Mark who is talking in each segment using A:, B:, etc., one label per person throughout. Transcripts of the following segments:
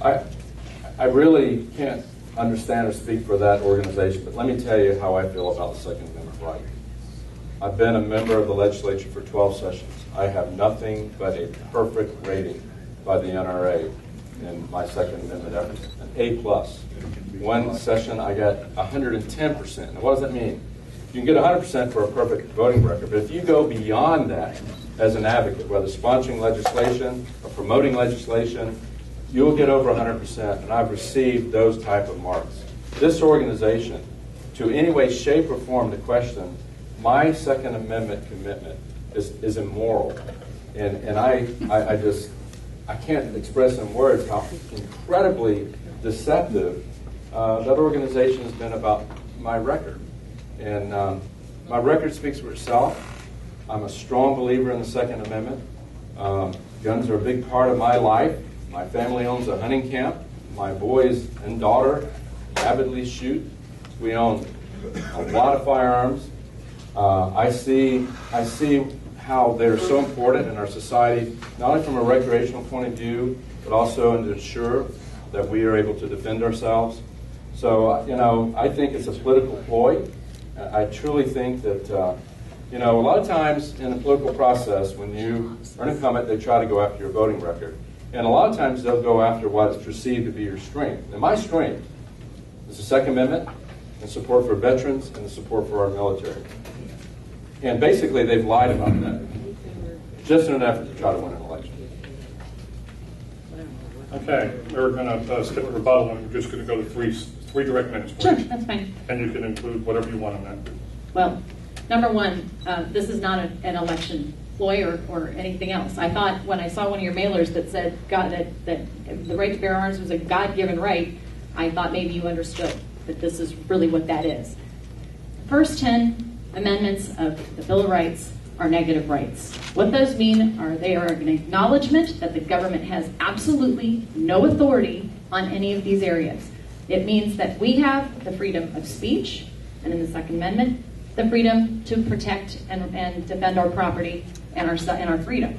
A: I really can't understand or speak for that organization, but let me tell you how I feel about the Second Amendment right. I've been a member of the legislature for 12 sessions. I have nothing but a perfect rating by the NRA in my Second Amendment efforts, an A+. One session I got 110%. Now what does that mean? You can get 100% for a perfect voting record, but if you go beyond that as an advocate, whether sponsoring legislation or promoting legislation, you'll get over 100%, and I've received those type of marks. This organization, to any way, shape, or form to question my Second Amendment commitment is immoral. And I can't express in words how incredibly deceptive that organization has been about my record. And my record speaks for itself. I'm a strong believer in the Second Amendment. Guns are a big part of my life. My family owns a hunting camp. My boys and daughter avidly shoot. We own a lot of firearms. I see how they're so important in our society, not only from a recreational point of view, but also to ensure that we are able to defend ourselves. So, I think it's a political ploy. I truly think that, a lot of times in the political process, when you are an incumbent, they try to go after your voting record. And a lot of times they'll go after what is perceived to be your strength. And my strength is the Second Amendment and support for veterans and the support for our military. And basically they've lied about that, just in an effort to try to win an election.
B: Okay, we're going to skip a rebuttal, and we're just going to go to three direct minutes.
C: Sure, that's fine.
B: And you can include whatever you want on that.
C: Well, number one, this is not an election ploy or anything else. I thought when I saw one of your mailers that said that the right to bear arms was a God-given right, I thought maybe you understood that this is really what that is. The first 10 amendments of the Bill of Rights are negative rights. What those mean are they are an acknowledgement that the government has absolutely no authority on any of these areas. It means that we have the freedom of speech, and in the Second Amendment, the freedom to protect and defend our property and our freedom.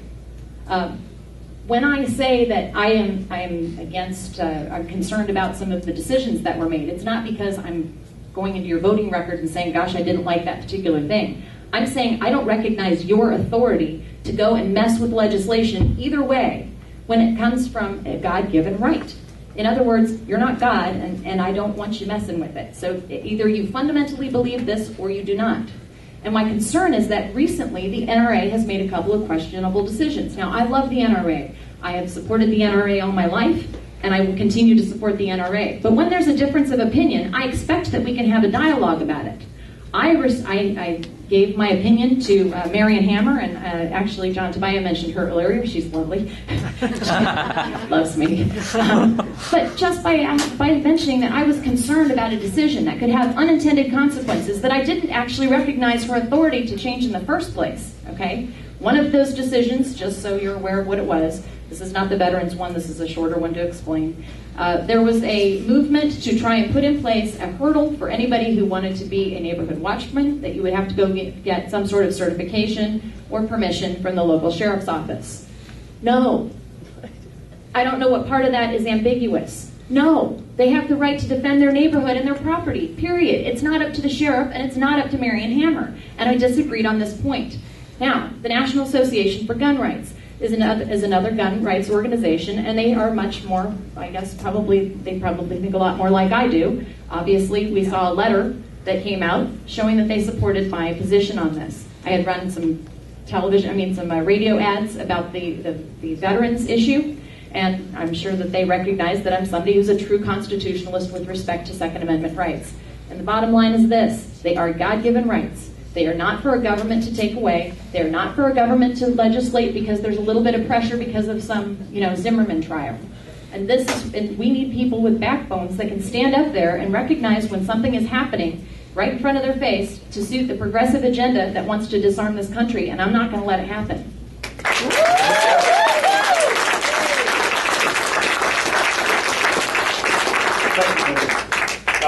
C: When I say that I am against, I'm concerned about some of the decisions that were made, it's not because I'm going into your voting record and saying, gosh, I didn't like that particular thing. I'm saying I don't recognize your authority to go and mess with legislation either way when it comes from a God-given right. In other words, you're not God, and I don't want you messing with it. So either you fundamentally believe this or you do not. And my concern is that recently the NRA has made a couple of questionable decisions. Now, I love the NRA. I have supported the NRA all my life, and I will continue to support the NRA. But when there's a difference of opinion, I expect that we can have a dialogue about it. I gave my opinion to Marion Hammer, and actually John Tobias mentioned her earlier. She's lovely. Loves me. But just by mentioning that I was concerned about a decision that could have unintended consequences that I didn't actually recognize her authority to change in the first place, okay? One of those decisions, just so you're aware of what it was, this is not the veterans one, this is a shorter one to explain. There was a movement to try and put in place a hurdle for anybody who wanted to be a neighborhood watchman, that you would have to go get some sort of certification or permission from the local sheriff's office. No. I don't know what part of that is ambiguous. No. They have the right to defend their neighborhood and their property, period. It's not up to the sheriff, and it's not up to Marion Hammer. And I disagreed on this point. Now, the National Association for Gun Rights is another gun rights organization, and they are much more, I guess, they probably think a lot more like I do. Obviously, we saw a letter that came out showing that they supported my position on this. I had run some radio ads about the veterans issue, and I'm sure that they recognize that I'm somebody who's a true constitutionalist with respect to Second Amendment rights. And the bottom line is this: they are God-given rights. They are not for a government to take away. They are not for a government to legislate because there's a little bit of pressure because of some, Zimmerman trial. And we need people with backbones that can stand up there and recognize when something is happening right in front of their face to suit the progressive agenda that wants to disarm this country, and I'm not going to let it happen.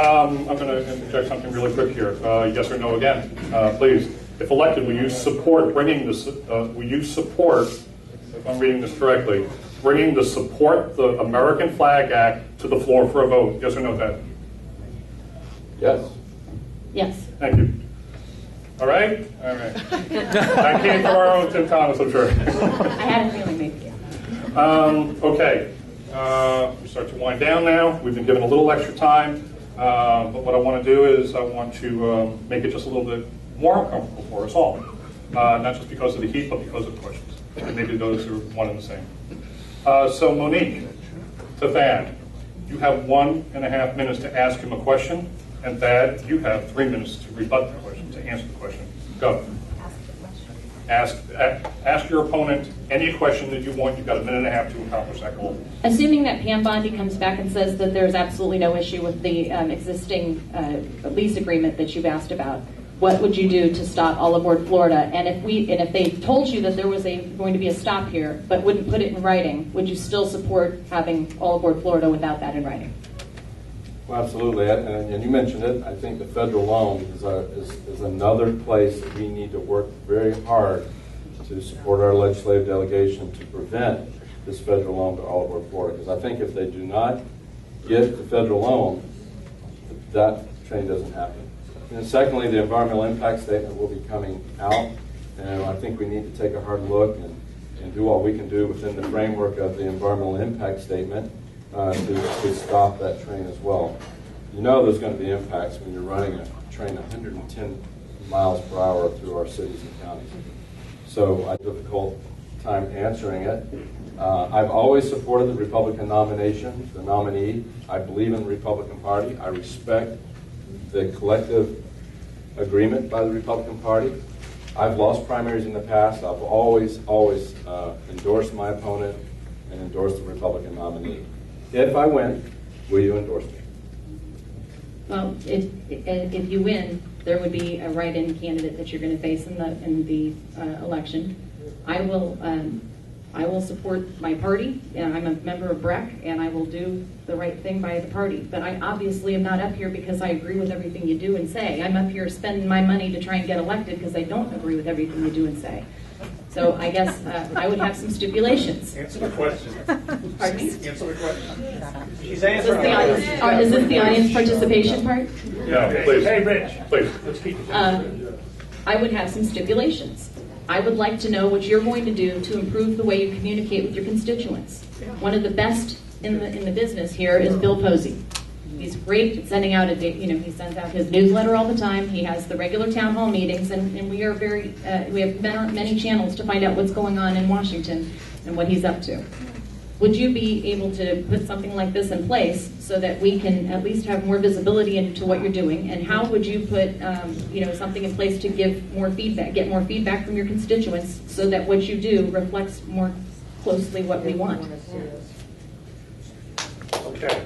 B: I'm going to interject something really quick here. Yes or no again, please. If elected, will you support bringing this? Will you support, if I'm reading this correctly, bringing the Support the American Flag Act to the floor for a vote? Yes or no, Ted?
A: Yes.
C: Yes.
B: Thank you. All right? All right. That came from our own Tim Thomas, I'm sure.
C: I had a feeling maybe.
B: Okay. We start to wind down now. We've been given a little extra time. But what I want to do is I want to make it just a little bit more uncomfortable for us all. Not just because of the heat, but because of questions. And maybe those are one and the same. So Monique, to Thad, you have 1.5 minutes to ask him a question. And Thad, you have 3 minutes to rebut the question, to answer the question. Go. Ask your opponent any question that you want. You've got 1.5 minutes to accomplish that goal.
C: Assuming that Pam Bondi comes back and says that there's absolutely no issue with the existing lease agreement that you've asked about, what would you do to stop All Aboard Florida? And if they told you that there was going to be a stop here, but wouldn't put it in writing, would you still support having All Aboard Florida without that in writing?
A: Well, absolutely, and you mentioned it. I think the federal loan is another place that we need to work very hard to support our legislative delegation to prevent this federal loan to All Aboard Florida. Because I think if they do not get the federal loan, that train doesn't happen. And secondly, the environmental impact statement will be coming out, and I think we need to take a hard look and do what we can do within the framework of the environmental impact statement to stop that train as well. You know there's going to be impacts when you're running a train 110 miles per hour through our cities and counties. So I have a difficult time answering it. I've always supported the Republican nomination, the nominee. I believe in the Republican Party. I respect the collective agreement by the Republican Party. I've lost primaries in the past. I've always endorsed my opponent and endorsed the Republican nominee. If I win, will you endorse me?
C: Well, if you win, there would be a write-in candidate that you're going to face in the election. I will support my party, and I'm a member of BREC, and I will do the right thing by the party. But I obviously am not up here because I agree with everything you do and say. I'm up here spending my money to try and get elected because I don't agree with everything you do and say. So I guess I would have some stipulations.
D: Answer the question.
C: Pardon me?
D: Answer the question. She's
C: Is
D: answering.
C: this the audience participation part?
B: Yeah, please.
D: Hey, Rich.
B: Please.
D: Let's keep it.
C: I would have some stipulations. I would like to know what you're going to do to improve the way you communicate with your constituents. One of the best in the business here is Bill Posey. He's great at sending out he sends out his newsletter all the time. He has the regular town hall meetings, and we are we have many channels to find out what's going on in Washington and what he's up to. Would you be able to put something like this in place so that we can at least have more visibility into what you're doing? And how would you put something in place to get more feedback from your constituents so that what you do reflects more closely what we want?
D: Okay.